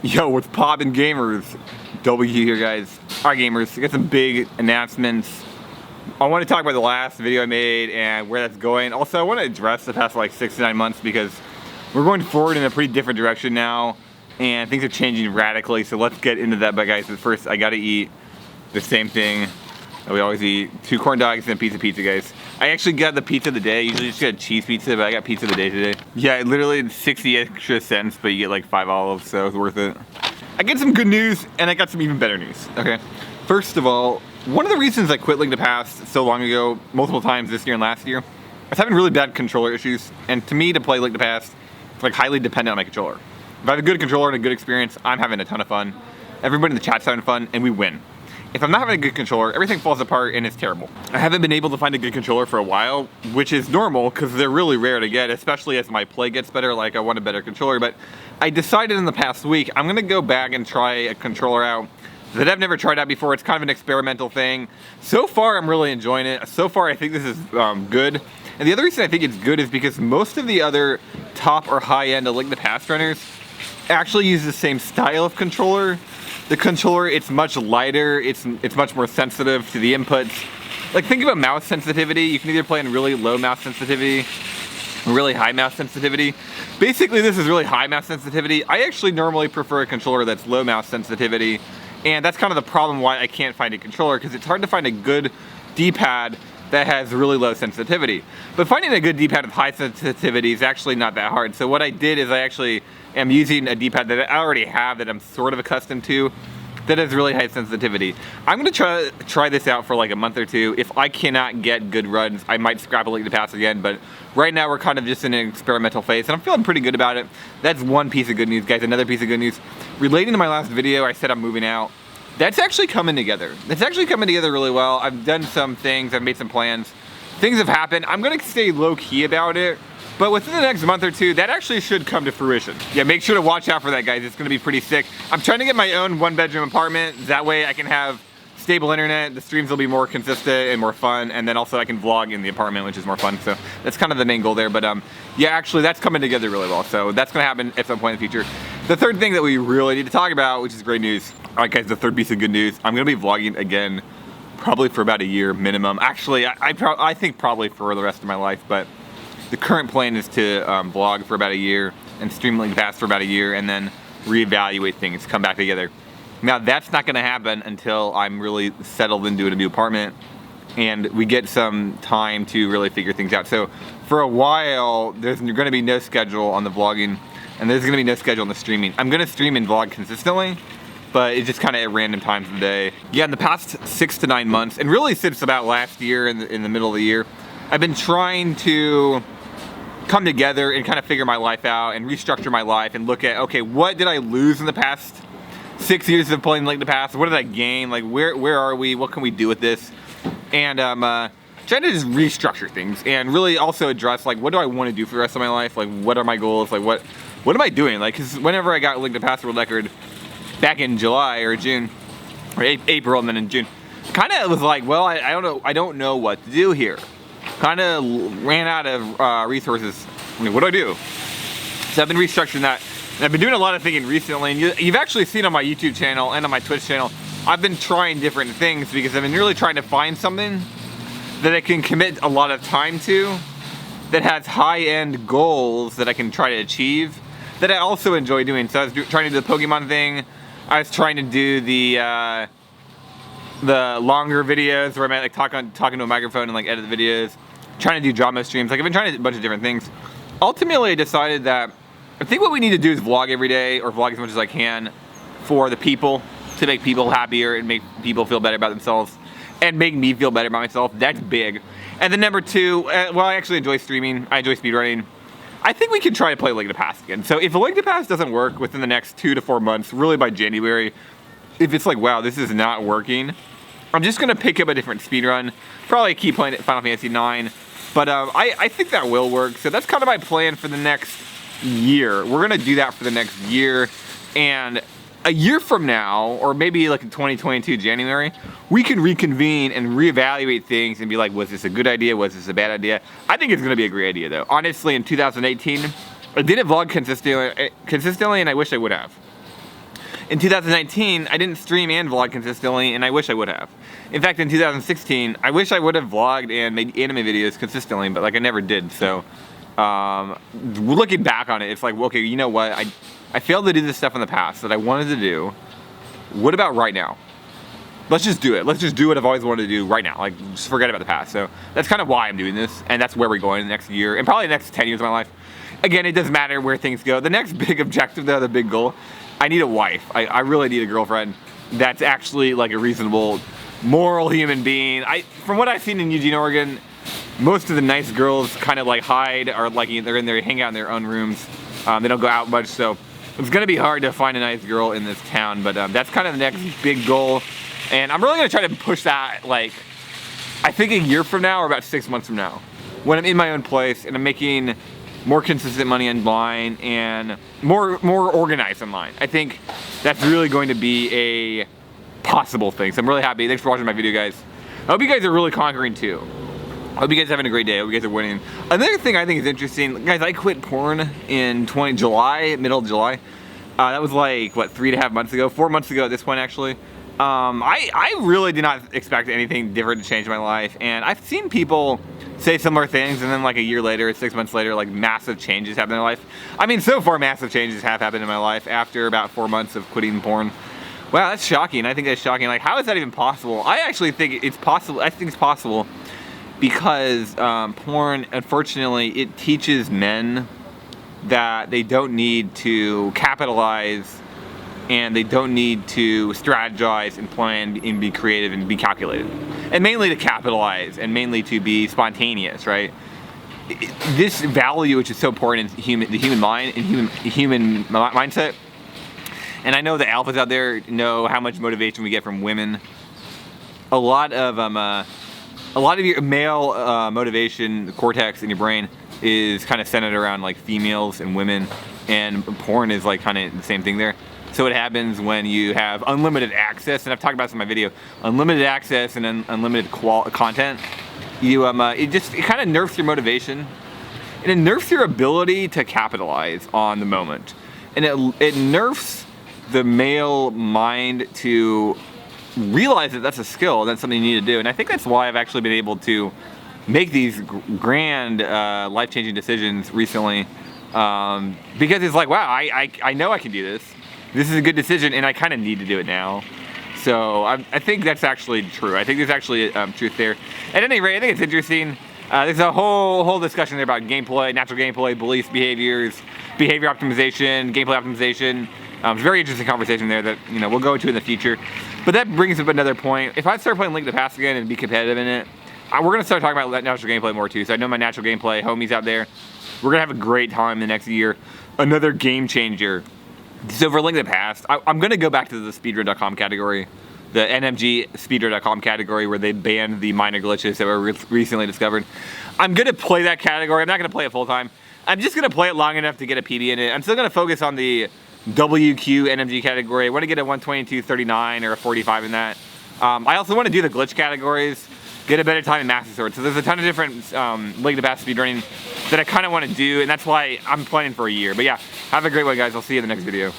Yo, what's poppin' gamers? WQ here, guys. Alright gamers, I got some big announcements. I want to talk about the last video I made and where that's going. Also, I want to address the past like 6 to 9 months because we're going forward in a pretty different direction now and things are changing radically, so let's get into that. But guys, first I gotta eat the same thing that we always eat. 2 corn dogs and a piece of pizza, guys. I actually got the pizza of the day. Usually just get a cheese pizza, but I got pizza of the day today. Yeah, it literally 60 extra cents, but you get like 5 olives, so it's worth it. I get some good news, and I got some even better news, okay? First of all, one of the reasons I quit Link to the Past so long ago, multiple times this year and last year, I was having really bad controller issues, and to me, to play Link to the Past, it's like highly dependent on my controller. If I have a good controller and a good experience, I'm having a ton of fun. Everybody in the chat's having fun, and we win. If I'm not having a good controller, everything falls apart and it's terrible. I haven't been able to find a good controller for a while, which is normal because they're really rare to get, especially as my play gets better. Like, I want a better controller, but I decided in the past week, I'm gonna go back and try a controller out that I've never tried out before. It's kind of an experimental thing. So far, I'm really enjoying it. So far, I think this is good. And the other reason I think it's good is because most of the other top or high-end Link to the Past runners actually use the same style of controller. The controller, it's much lighter, it's much more sensitive to the inputs. Like, think about mouse sensitivity. You can either play in really low mouse sensitivity or really high mouse sensitivity. Basically, this is really high mouse sensitivity. I actually normally prefer a controller that's low mouse sensitivity, and that's kind of the problem why I can't find a controller, because it's hard to find a good D-pad that has really low sensitivity. But finding a good D-pad with high sensitivity is actually not that hard. So what I did is I actually am using a D-pad that I already have that I'm sort of accustomed to that has really high sensitivity. I'm gonna try this out for like a month or two. If I cannot get good runs, I might scrap a Link to the Past again, but right now we're kind of just in an experimental phase and I'm feeling pretty good about it. That's one piece of good news, guys. Another piece of good news, relating to my last video, I said I'm moving out. That's actually coming together. That's actually coming together really well. I've done some things, I've made some plans. Things have happened. I'm gonna stay low-key about it, but within the next month or two, that actually should come to fruition. Yeah, make sure to watch out for that, guys. It's gonna be pretty sick. I'm trying to get my own 1-bedroom apartment. That way I can have stable internet, the streams will be more consistent and more fun, and then also I can vlog in the apartment, which is more fun. So that's kind of the main goal there. But yeah, actually that's coming together really well. So that's gonna happen at some point in the future. The third thing that we really need to talk about, which is great news. All right, guys, the third piece of good news. I'm gonna be vlogging again, probably for about a year minimum. Actually, I think probably for the rest of my life, but the current plan is to vlog for about a year and stream Link to the Past for about a year and then reevaluate things, come back together. Now that's not gonna happen until I'm really settled into a new apartment and we get some time to really figure things out. So for a while, there's gonna be no schedule on the vlogging and there's gonna be no schedule on the streaming. I'm gonna stream and vlog consistently, but it's just kind of at random times of the day. Yeah, in the past 6 to 9 months, and really since about last year in the middle of the year, I've been trying to come together and kind of figure my life out and restructure my life and look at, okay, what did I lose in the past 6 years of playing Link to the Past? What did I gain? Like, where are we? What can we do with this? And trying to just restructure things and really also address, like, what do I want to do for the rest of my life? Like, what are my goals? Like, what am I doing? Like, because whenever I got Link to the Past World Record back in July or June, or April and then in June, kind of was like, well, I don't know what to do here. Kind of ran out of resources. I mean, what do I do? So I've been restructuring that. And I've been doing a lot of thinking recently, and you've actually seen on my YouTube channel and on my Twitch channel, I've been trying different things because I've been really trying to find something that I can commit a lot of time to, that has high-end goals that I can try to achieve, that I also enjoy doing. So I was trying to do the Pokemon thing. I was trying to do the longer videos where I'm like talking to a microphone and like edit the videos. Trying to do drama streams. Like, I've been trying to do a bunch of different things. Ultimately, I decided that I think what we need to do is vlog every day, or vlog as much as I can for the people, to make people happier and make people feel better about themselves and make me feel better about myself. That's big. And then number two, well, I actually enjoy streaming. I enjoy speedrunning. I think we can try to play Link to the Past again. So if Link to the Past doesn't work within the next 2 to 4 months, really by January, if it's like, wow, this is not working, I'm just gonna pick up a different speedrun. Probably keep playing Final Fantasy IX, but I think that will work. So that's kind of my plan for the next year. We're gonna do that for the next year, and a year from now, or maybe like in 2022 January, we can reconvene and reevaluate things and be like, was this a good idea? Was this a bad idea? I think it's gonna be a great idea though. Honestly, in 2018, I didn't vlog consistently, and I wish I would have. In 2019, I didn't stream and vlog consistently, and I wish I would have. In fact, in 2016, I wish I would have vlogged and made anime videos consistently, but like I never did. So, looking back on it, it's like, well, okay, you know what? I failed to do this stuff in the past that I wanted to do. What about right now? Let's just do it. Let's just do what I've always wanted to do right now. Like, just forget about the past. So that's kind of why I'm doing this, and that's where we're going the next year, and probably the next 10 years of my life. Again, it doesn't matter where things go. The next big objective, though, the big goal, I need a wife. I really need a girlfriend that's actually like a reasonable, moral human being. From what I've seen in Eugene, Oregon, most of the nice girls kind of like hide, or like they're in there, hang out in their own rooms. They don't go out much, so it's gonna be hard to find a nice girl in this town. But that's kind of the next big goal, and I'm really gonna try to push that. Like, I think a year from now or about 6 months from now, when I'm in my own place and I'm making more consistent money online and more organized online. I think that's really going to be a possible thing. So I'm really happy. Thanks for watching my video, guys. I hope you guys are really conquering too. I hope you guys are having a great day. I hope you guys are winning. Another thing I think is interesting, guys, I quit porn in July, middle of July. That was like, what, 3.5 months ago? 4 months ago at this point, actually. I really did not expect anything different to change my life, and I've seen people say similar things, and then like a year later, 6 months later, like massive changes happen in their life. I mean, so far massive changes have happened in my life after about 4 months of quitting porn. Wow, that's shocking. I think that's shocking. Like, how is that even possible? I actually think it's possible. I think it's possible because porn, unfortunately, it teaches men that they don't need to capitalize, and they don't need to strategize and plan and be creative and be calculated. And mainly to capitalize and mainly to be spontaneous, right? This value, which is so important in the human mind and human mindset. And I know the alphas out there know how much motivation we get from women. A lot of your male motivation, the cortex in your brain, is kind of centered around like females and women, and porn is like kind of the same thing there. So what happens when you have unlimited access, and I've talked about this in my video, unlimited access and unlimited content, it kind of nerfs your motivation, and it nerfs your ability to capitalize on the moment, and it nerfs the male mind to realize that that's a skill, that's something you need to do. And I think that's why I've actually been able to make these grand life-changing decisions recently, because it's like, wow, I know I can do this. This is a good decision, and I kind of need to do it now. So I think that's actually true. I think there's actually truth there. At any rate, I think it's interesting. There's a whole discussion there about gameplay, natural gameplay, beliefs, behaviors, behavior optimization, gameplay optimization. It's a very interesting conversation there that we'll go into in the future. But that brings up another point. If I start playing Link to the Past again and be competitive in it, we're gonna start talking about natural gameplay more too. So I know my natural gameplay homies out there. We're gonna have a great time the next year. Another game changer. So for Link to the Past, I'm going to go back to the speedrun.com category, the NMG speedrun.com category, where they banned the minor glitches that were recently discovered. I'm going to play that category. I'm not going to play it full time. I'm just going to play it long enough to get a PB in it. I'm still going to focus on the WQ NMG category. I want to get a 122.39 or a 45 in that. I also want to do the glitch categories, get a better time in Master Sword. So there's a ton of different Link to the Past speedrunning that I kind of want to do, and that's why I'm planning for a year. But yeah, have a great one, guys. I'll see you in the next video.